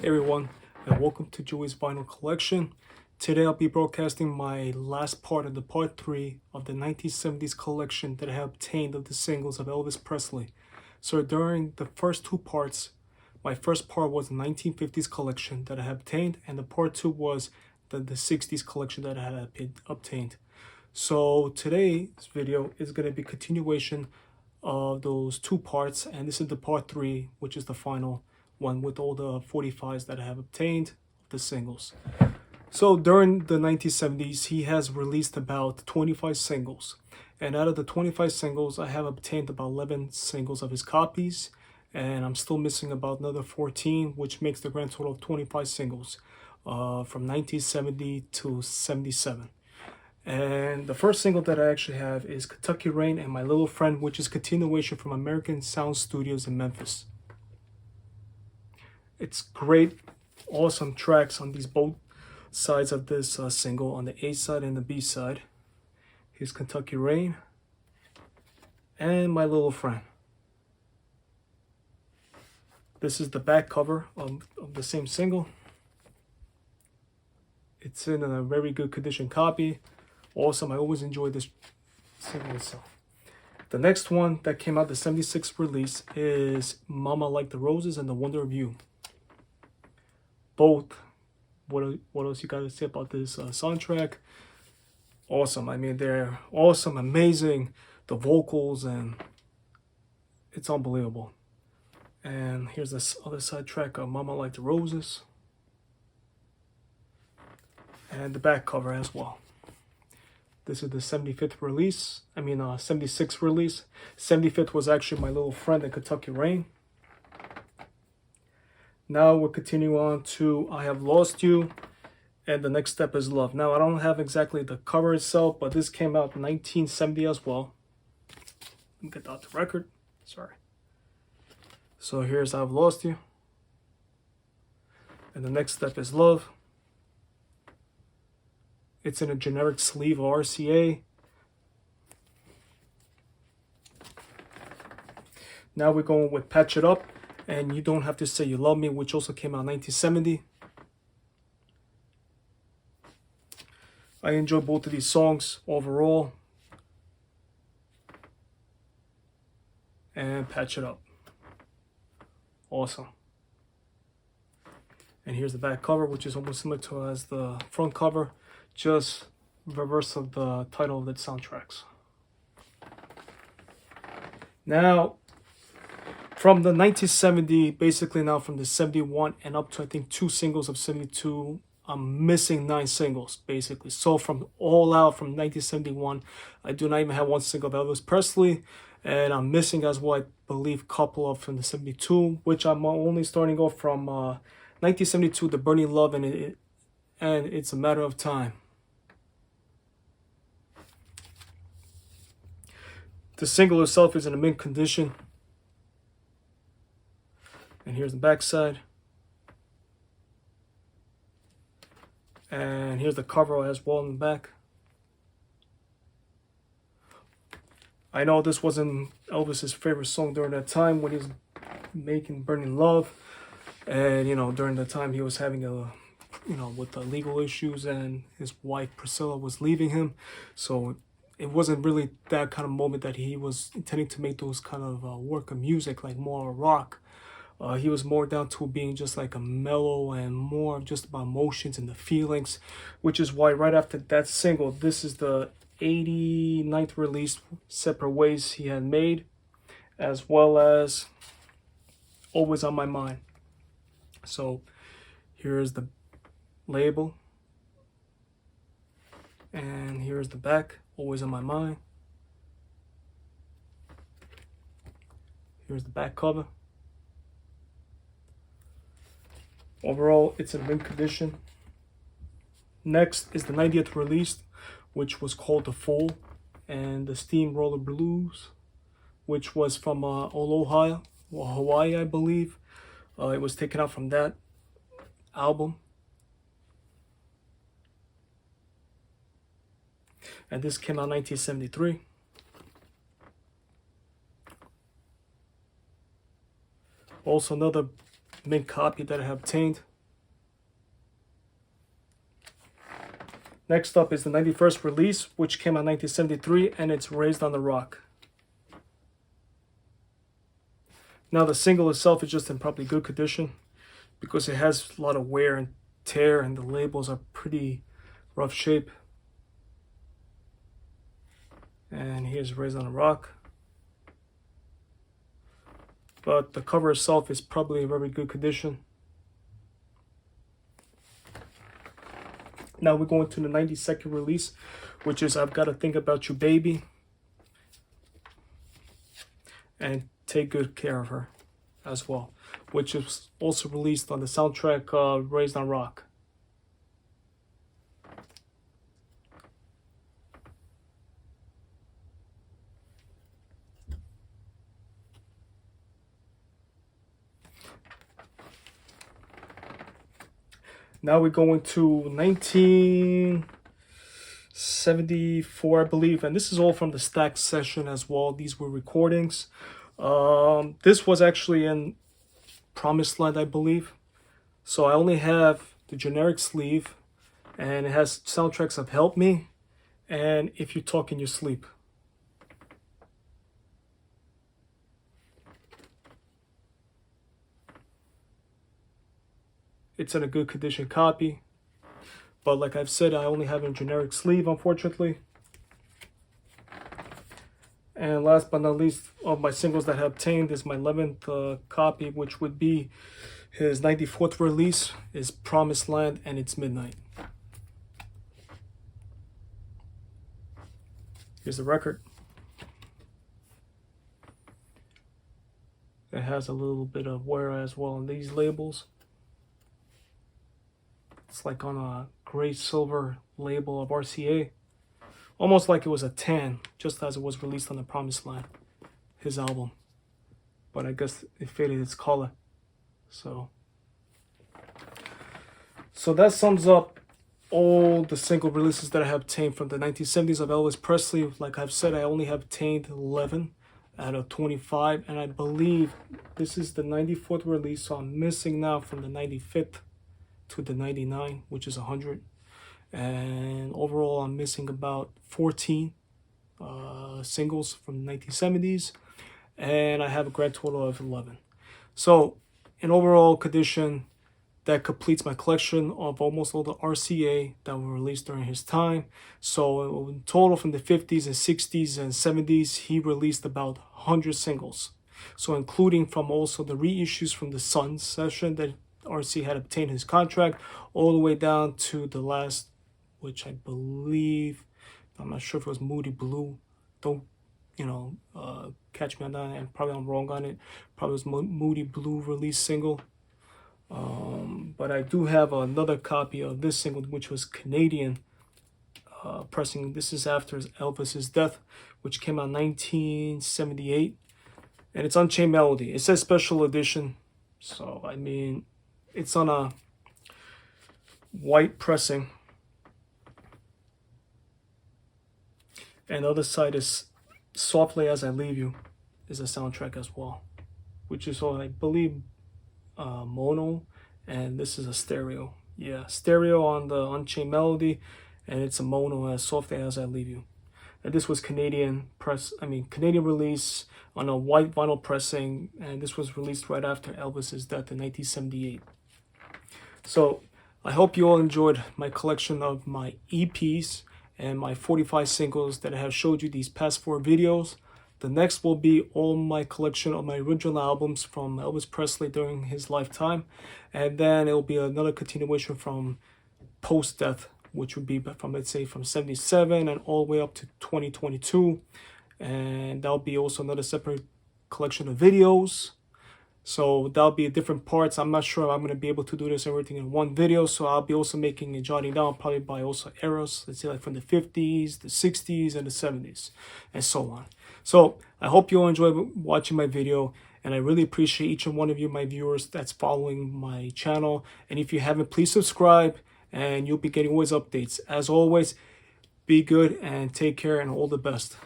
Hey everyone, and welcome to Joey's Vinyl Collection. Today I'll be broadcasting my last part of the part 3 of the 1970s collection that I have obtained of the singles of Elvis Presley. So during the first two parts, my first part was the 1950s collection that I have obtained, and the part 2 was the 60s collection that I had obtained. So today's video is going to be a continuation of those two parts, and this is the part 3, which is the final one with all the 45s that I have obtained, the singles. So during the 1970s, he has released about 25 singles. And out of the 25 singles, I have obtained about 11 singles of his copies. And I'm still missing about another 14, which makes the grand total of 25 singles from 1970 to 77. And the first single that I actually have is Kentucky Rain and My Little Friend, which is continuation from American Sound Studios in Memphis. It's great, awesome tracks on these both sides of this single, on the A side and the B side. Here's Kentucky Rain and My Little Friend. This is the back cover of the same single. It's in a very good condition copy. Awesome, I always enjoy this single itself. The next one that came out, the 76th release, is Mama Like the Roses and The Wonder of You. Both. What else you gotta say about this soundtrack? Awesome. I mean, they're awesome, amazing. The vocals, and it's unbelievable. And here's this other side track of Mama Like the Roses. And the back cover as well. This is the 75th release. 76th release. 75th was actually My Little Friend and Kentucky Rain. Now we'll continue on to I Have Lost You, and the next step is Love. Now I don't have exactly the cover itself, but this came out in 1970 as well. Let me get out the record. Sorry. So here's I Have Lost You. And the next step is Love. It's in a generic sleeve of RCA. Now we're going with Patch It Up and You Don't Have to Say You Love Me, which also came out in 1970. I enjoy both of these songs overall. And Patch It Up. Awesome. And here's the back cover, which is almost similar to as the front cover, just reverse of the title of the soundtracks. Now, from the 1970, basically now from the 71 and up to I think 2 singles of 72, I'm missing 9 singles basically. So from all out from 1971, I do not even have 1 single of Elvis Presley, and I'm missing as well, I believe, a couple of from the 72, which I'm only starting off from 1972, The Burning Love, and It's a Matter of Time. The single itself is in a mint condition. And here's the back side. And here's the cover as well in the back. I know this wasn't Elvis's favorite song during that time when he was making Burning Love. And, during the time he was having with the legal issues, and his wife Priscilla was leaving him. So it wasn't really that kind of moment that he was intending to make those kind of work of music, like more rock. He was more down to being just like a mellow and more just about emotions and the feelings, which is why right after that single, this is the 89th release, Separate Ways, he had made, as well as Always on My Mind. So here's the label, and here's the back, Always on My Mind. Here's the back cover. Overall, it's in mint condition. Next is the 90th release, which was called The Fool, and the Steamroller Blues, which was from Hawaii, I believe. It was taken out from that album. And this came out in 1973. Also another mint copy that I have obtained Next up is the 91st release, which came out in 1973, and it's Raised on the Rock. Now the single itself is just in probably good condition because it has a lot of wear and tear and the labels are pretty rough shape. And here's Raised on the Rock. But the cover itself is probably in very good condition. Now we're going to the 92nd release, which is I've Gotta Think About You Baby. And Take Good Care of Her as well, which is also released on the soundtrack Raised on Rock. Now we're going to 1974, I believe, and this is all from the Stack session as well. These were recordings. This was actually in Promised Land, I believe. So I only have the generic sleeve, and it has soundtracks of Help Me and If You Talk in Your Sleep. It's in a good condition copy, but like I've said, I only have a generic sleeve, unfortunately. And last but not least, of my singles that I have obtained is my 11th copy, which would be his 94th release, is Promised Land and It's Midnight. Here's the record. It has a little bit of wear as well on these labels. It's like on a gray silver label of RCA. Almost like it was a tan, just as it was released on the Promised Land, his album. But I guess it faded its color. So that sums up all the single releases that I have obtained from the 1970s of Elvis Presley. Like I've said, I only have obtained 11 out of 25. And I believe this is the 94th release. So I'm missing now from the 95th to the 99, which is 100. And overall, I'm missing about 14 singles from the 1970s, and I have a grand total of 11. So in overall condition, that completes my collection of almost all the RCA that were released during his time. So in total, from the 50s and 60s and 70s, he released about 100 singles. So including from also the reissues from the Sun session that RC had obtained his contract, all the way down to the last, which I believe, I'm not sure if it was Moody Blue. Don't, catch me on that. And probably I'm wrong on it. Probably was Moody Blue release single. But I do have another copy of this single, which was Canadian pressing. This is after Elvis's death, which came out in 1978. And it's Unchained Melody. It says special edition. So, I mean, it's on a white pressing. And the other side is Softly As I Leave You is a soundtrack as well, which is all, I believe, mono, and this is a stereo. Yeah, stereo on the Unchained Melody, and it's a mono as Softly As I Leave You. And this was Canadian release on a white vinyl pressing, and this was released right after Elvis's death in 1978. So I hope you all enjoyed my collection of my EPs and my 45 singles that I have showed you these past 4 videos. The next will be all my collection of my original albums from Elvis Presley during his lifetime. And then it will be another continuation from post-death, which would be from, let's say, from 77 and all the way up to 2022. And that'll be also another separate collection of videos. So that'll be different parts. I'm not sure I'm going to be able to do this everything in one video. So I'll be also making and jotting down probably by also eras. Let's say like from the 50s, the 60s, and the 70s, and so on. So I hope you all enjoy watching my video. And I really appreciate each and one of you, my viewers, that's following my channel. And if you haven't, please subscribe. And you'll be getting always updates. As always, be good and take care and all the best.